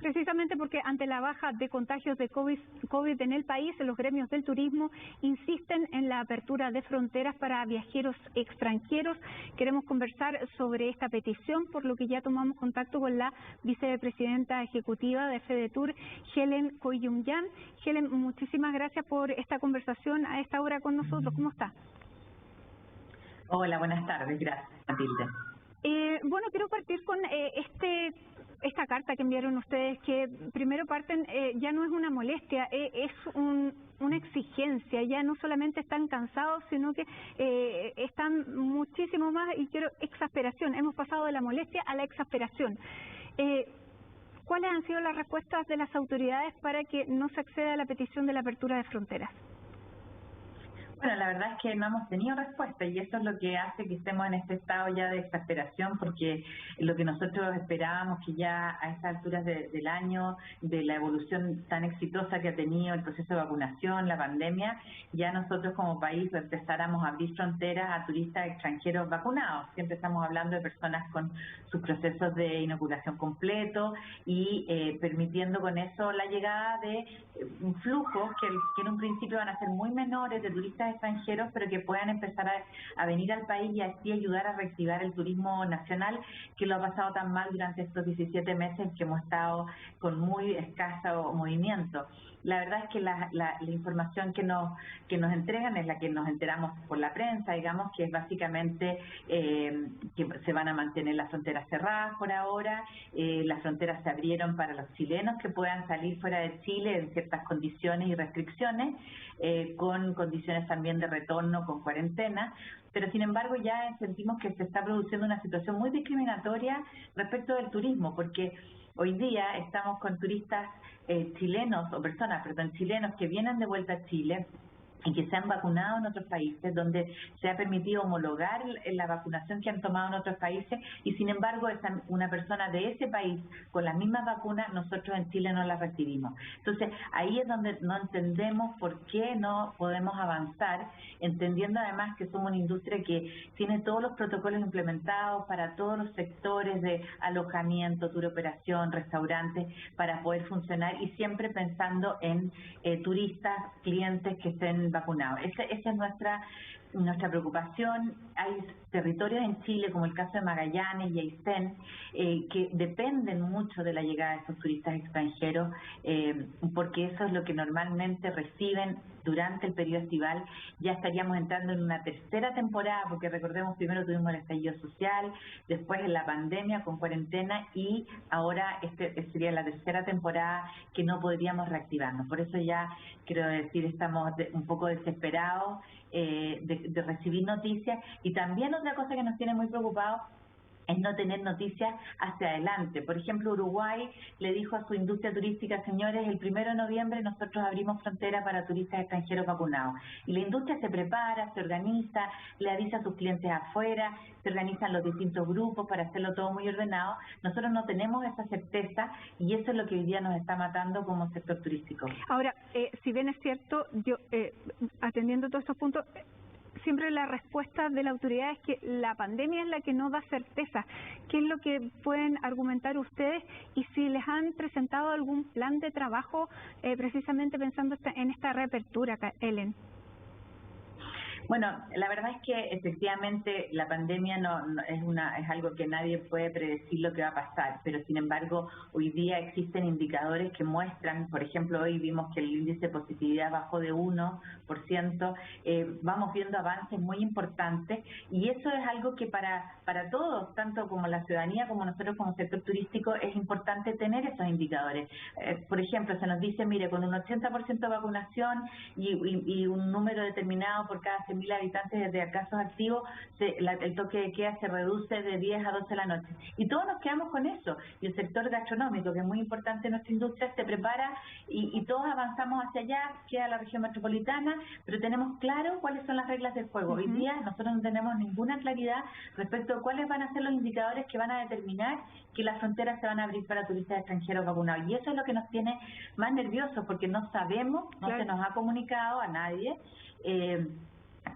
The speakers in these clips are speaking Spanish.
precisamente porque ante la baja de contagios de COVID en el país, los gremios del turismo insisten en la apertura de fronteras para viajeros extranjeros. Queremos conversar sobre esta petición, por lo que ya tomamos contacto con la vicepresidenta ejecutiva de FEDETUR, Helen Koyunyan. Helen, muchísimas gracias por esta conversación a esta hora con nosotros. ¿Cómo está? Hola, buenas tardes. Gracias, Matilde. Bueno, quiero partir con esta carta que enviaron ustedes, que primero parten, ya no es una molestia, es una exigencia. Ya no solamente están cansados, sino que están muchísimo más, y quiero exasperación. Hemos pasado de la molestia a la exasperación. ¿Cuáles han sido las respuestas de las autoridades para que no se acceda a la petición de la apertura de fronteras? Bueno, la verdad es que no hemos tenido respuesta y eso es lo que hace que estemos en este estado ya de exasperación, porque lo que nosotros esperábamos, que ya a estas alturas del año, de la evolución tan exitosa que ha tenido el proceso de vacunación, la pandemia, ya nosotros como país empezáramos a abrir fronteras a turistas extranjeros vacunados. Siempre estamos hablando de personas con sus procesos de inoculación completo y permitiendo con eso la llegada de flujos que en un principio van a ser muy menores de turistas extranjeros, pero que puedan empezar a venir al país y así ayudar a reactivar el turismo nacional, que lo ha pasado tan mal durante estos 17 meses que hemos estado con muy escaso movimiento. La verdad es que la información que nos entregan es la que nos enteramos por la prensa, digamos, que es básicamente que se van a mantener las fronteras cerradas por ahora. Las fronteras se abrieron para los chilenos que puedan salir fuera de Chile en ciertas condiciones y restricciones, con condiciones también de retorno con cuarentena, pero sin embargo ya sentimos que se está produciendo una situación muy discriminatoria respecto del turismo, porque hoy día estamos con turistas chilenos, o personas, perdón, chilenos que vienen de vuelta a Chile y que se han vacunado en otros países, donde se ha permitido homologar la vacunación que han tomado en otros países, y sin embargo una persona de ese país con las mismas vacunas, nosotros en Chile no las recibimos. Entonces ahí es donde no entendemos por qué no podemos avanzar, entendiendo además que somos una industria que tiene todos los protocolos implementados para todos los sectores de alojamiento, tour operación, restaurantes, para poder funcionar, y siempre pensando en turistas, clientes que estén vacunados. Esa es nuestra preocupación. Hay territorios en Chile, como el caso de Magallanes y Aysén, que dependen mucho de la llegada de estos turistas extranjeros, porque eso es lo que normalmente reciben durante el periodo estival. Ya estaríamos entrando en una tercera temporada, porque recordemos, primero tuvimos el estallido social, después en la pandemia con cuarentena, y ahora sería la tercera temporada que no podríamos reactivarnos. Por eso ya quiero decir, estamos un poco desesperados de recibir noticias, y también otra cosa que nos tiene muy preocupados es no tener noticias hacia adelante. Por ejemplo, Uruguay le dijo a su industria turística: señores, el 1 de noviembre nosotros abrimos frontera para turistas extranjeros vacunados. Y la industria se prepara, se organiza, le avisa a sus clientes afuera, se organizan los distintos grupos para hacerlo todo muy ordenado. Nosotros no tenemos esa certeza, y eso es lo que hoy día nos está matando como sector turístico. Ahora, si bien es cierto, yo atendiendo todos estos puntos, siempre la respuesta de la autoridad es que la pandemia es la que no da certeza. ¿Qué es lo que pueden argumentar ustedes? Y si les han presentado algún plan de trabajo precisamente pensando en esta reapertura, Helen. Bueno, la verdad es que efectivamente la pandemia es algo que nadie puede predecir lo que va a pasar, pero sin embargo hoy día existen indicadores que muestran, por ejemplo, hoy vimos que el índice de positividad bajó de 1%, vamos viendo avances muy importantes, y eso es algo que para todos, tanto como la ciudadanía como nosotros como sector turístico, es importante tener esos indicadores. Por ejemplo, se nos dice, mire, con un 80% de vacunación y un número determinado por cada 100.000 habitantes desde casos activos, el toque de queda se reduce de 10 a 12 de la noche. Y todos nos quedamos con eso. Y el sector gastronómico, que es muy importante en nuestra industria, se prepara y todos avanzamos hacia allá, queda la región metropolitana, pero tenemos claro cuáles son las reglas del juego. Hoy día nosotros no tenemos ninguna claridad respecto a cuáles van a ser los indicadores que van a determinar que las fronteras se van a abrir para turistas extranjeros vacunados. Y eso es lo que nos tiene más nerviosos, porque no sabemos, no se nos ha comunicado a nadie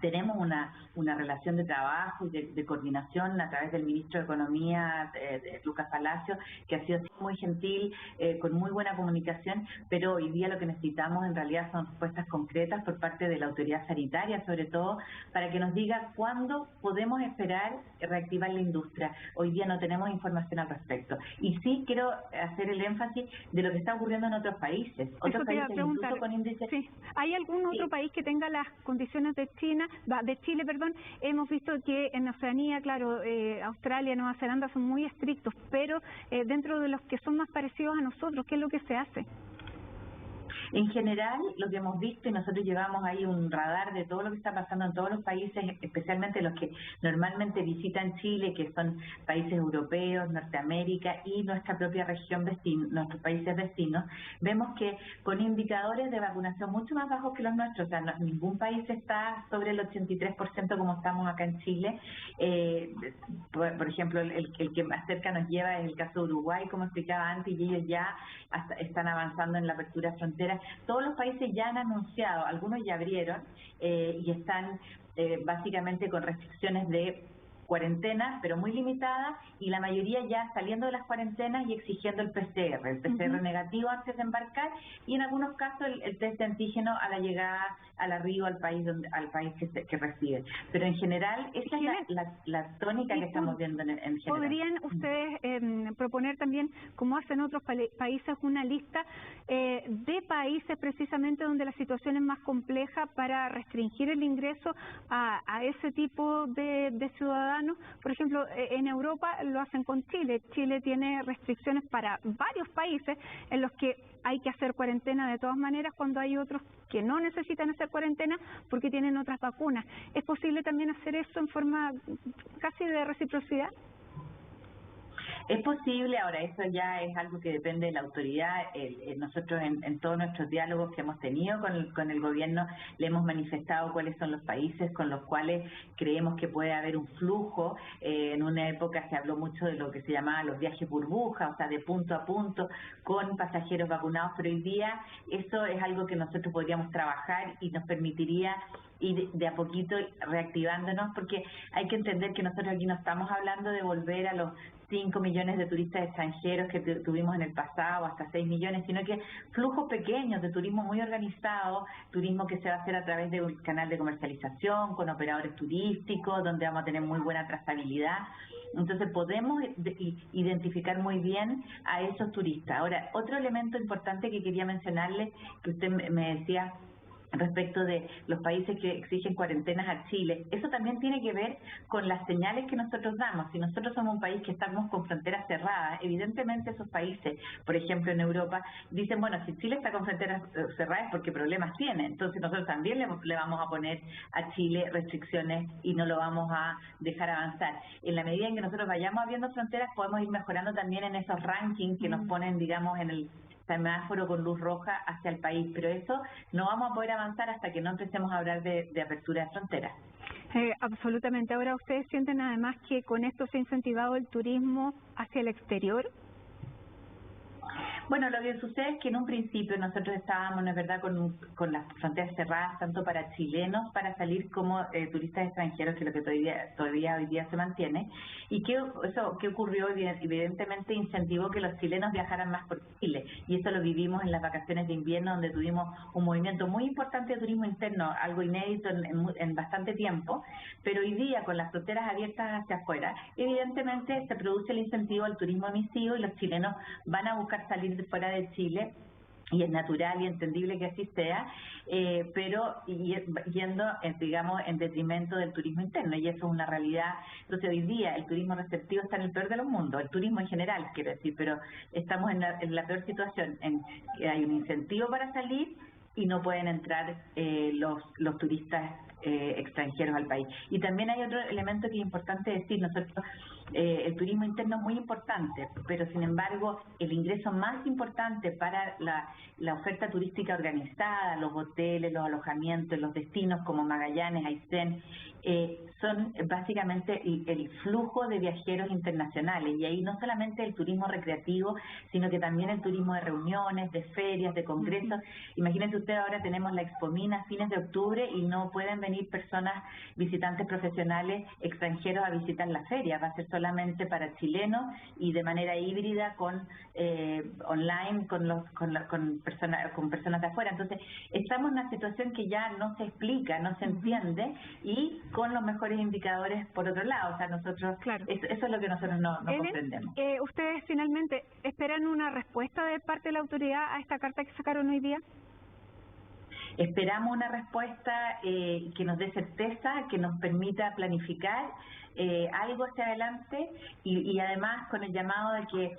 tenemos una relación de trabajo y de coordinación a través del ministro de Economía, de Lucas Palacio, que ha sido muy gentil, con muy buena comunicación, pero hoy día lo que necesitamos en realidad son respuestas concretas por parte de la autoridad sanitaria, sobre todo, para que nos diga cuándo podemos esperar reactivar la industria. Hoy día no tenemos información al respecto. Y sí quiero hacer el énfasis de lo que está ocurriendo en otros países. Otros países incluso con índices... Sí. ¿Hay algún otro país que tenga las condiciones de Chile, perdón? Hemos visto que en Oceanía, claro, Australia, Nueva Zelanda son muy estrictos, pero dentro de los que son más parecidos a nosotros, ¿qué es lo que se hace? En general, lo que hemos visto, y nosotros llevamos ahí un radar de todo lo que está pasando en todos los países, especialmente los que normalmente visitan Chile, que son países europeos, Norteamérica y nuestra propia región vecina, nuestros países vecinos, vemos que con indicadores de vacunación mucho más bajos que los nuestros, o sea, ningún país está sobre el 83% como estamos acá en Chile. Por ejemplo, el que más cerca nos lleva es el caso de Uruguay, como explicaba antes, y ellos ya están avanzando en la apertura de fronteras. Todos los países ya han anunciado, algunos ya abrieron y están básicamente con restricciones de cuarentena, pero muy limitada, y la mayoría ya saliendo de las cuarentenas y exigiendo el PCR negativo antes de embarcar, y en algunos casos el test de antígeno a la llegada, al arribo al país que recibe. Pero en general esa es la tónica que estamos viendo en general. ¿Podrían ustedes proponer también, como hacen otros países, una lista de países precisamente donde la situación es más compleja para restringir el ingreso a ese tipo de ciudadanos? Por ejemplo, en Europa lo hacen con Chile. Chile tiene restricciones para varios países en los que hay que hacer cuarentena de todas maneras, cuando hay otros que no necesitan hacer cuarentena porque tienen otras vacunas. ¿Es posible también hacer eso en forma casi de reciprocidad? Es posible, ahora eso ya es algo que depende de la autoridad. Nosotros en todos nuestros diálogos que hemos tenido con el gobierno le hemos manifestado cuáles son los países con los cuales creemos que puede haber un flujo. En una época se habló mucho de lo que se llamaba los viajes burbuja, o sea, de punto a punto con pasajeros vacunados, pero hoy día eso es algo que nosotros podríamos trabajar y nos permitiría ir de a poquito reactivándonos, porque hay que entender que nosotros aquí no estamos hablando de volver a los 5 millones de turistas extranjeros que tuvimos en el pasado, hasta 6 millones, sino que flujos pequeños de turismo muy organizado, turismo que se va a hacer a través de un canal de comercialización, con operadores turísticos, donde vamos a tener muy buena trazabilidad. Entonces podemos identificar muy bien a esos turistas. Ahora, otro elemento importante que quería mencionarle, que usted me decía respecto de los países que exigen cuarentenas a Chile, eso también tiene que ver con las señales que nosotros damos. Si nosotros somos un país que estamos con fronteras cerradas, evidentemente esos países, por ejemplo en Europa, dicen, bueno, si Chile está con fronteras cerradas es porque problemas tiene, entonces nosotros también le vamos a poner a Chile restricciones y no lo vamos a dejar avanzar. En la medida en que nosotros vayamos abriendo fronteras, podemos ir mejorando también en esos rankings que nos ponen, digamos, en el semáforo con luz roja hacia el país, pero eso no vamos a poder avanzar hasta que no empecemos a hablar de apertura de fronteras. Absolutamente. Ahora, ¿ustedes sienten además que con esto se ha incentivado el turismo hacia el exterior? Bueno, lo que sucede es que en un principio nosotros estábamos, ¿no es verdad?, con las fronteras cerradas tanto para chilenos para salir como turistas extranjeros, que es lo que todavía hoy día se mantiene. ¿Y qué ocurrió? Evidentemente incentivó que los chilenos viajaran más por Chile, y eso lo vivimos en las vacaciones de invierno, donde tuvimos un movimiento muy importante de turismo interno, algo inédito en bastante tiempo, pero hoy día con las fronteras abiertas hacia afuera, evidentemente se produce el incentivo al turismo emisivo y los chilenos van a buscar salir de fuera de Chile, y es natural y entendible que así sea, pero yendo, digamos, en detrimento del turismo interno, y eso es una realidad. Entonces hoy día el turismo receptivo está en el peor de los mundos, el turismo en general, quiero decir, pero estamos en la peor situación, en que hay un incentivo para salir y no pueden entrar los turistas extranjeros al país. Y también hay otro elemento que es importante decir, nosotros el turismo interno es muy importante, pero sin embargo el ingreso más importante para la oferta turística organizada, los hoteles, los alojamientos, los destinos como Magallanes, Aysén, son básicamente el flujo de viajeros internacionales, y ahí no solamente el turismo recreativo, sino que también el turismo de reuniones, de ferias, de congresos. Imagínense usted, ahora tenemos la Expomina a fines de octubre y no pueden venir personas, visitantes profesionales extranjeros a visitar la feria, va a ser solamente para chilenos y de manera híbrida con online con personas de afuera. Entonces estamos en una situación que ya no se explica, no se entiende, y con los mejores indicadores por otro lado. O sea, nosotros, claro, eso es lo que nosotros no comprendemos. ¿Ustedes finalmente esperan una respuesta de parte de la autoridad a esta carta que sacaron hoy día? Esperamos una respuesta que nos dé certeza, que nos permita planificar algo hacia adelante, y además con el llamado de que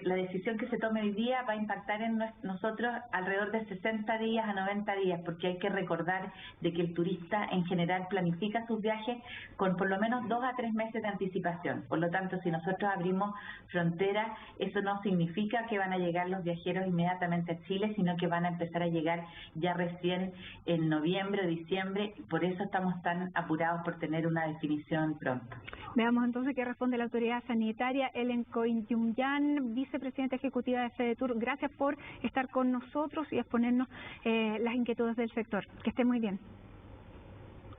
la decisión que se tome hoy día va a impactar en nosotros alrededor de 60 días a 90 días, porque hay que recordar de que el turista en general planifica sus viajes con por lo menos 2 a 3 meses de anticipación. Por lo tanto, si nosotros abrimos fronteras, eso no significa que van a llegar los viajeros inmediatamente a Chile, sino que van a empezar a llegar ya recién en noviembre o diciembre. Por eso estamos tan apurados por tener una definición pronto. Veamos entonces qué responde la autoridad sanitaria. Ellen Koyunyan, vicepresidenta ejecutiva de FEDETUR, gracias por estar con nosotros y exponernos las inquietudes del sector. Que esté muy bien.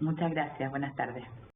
Muchas gracias. Buenas tardes.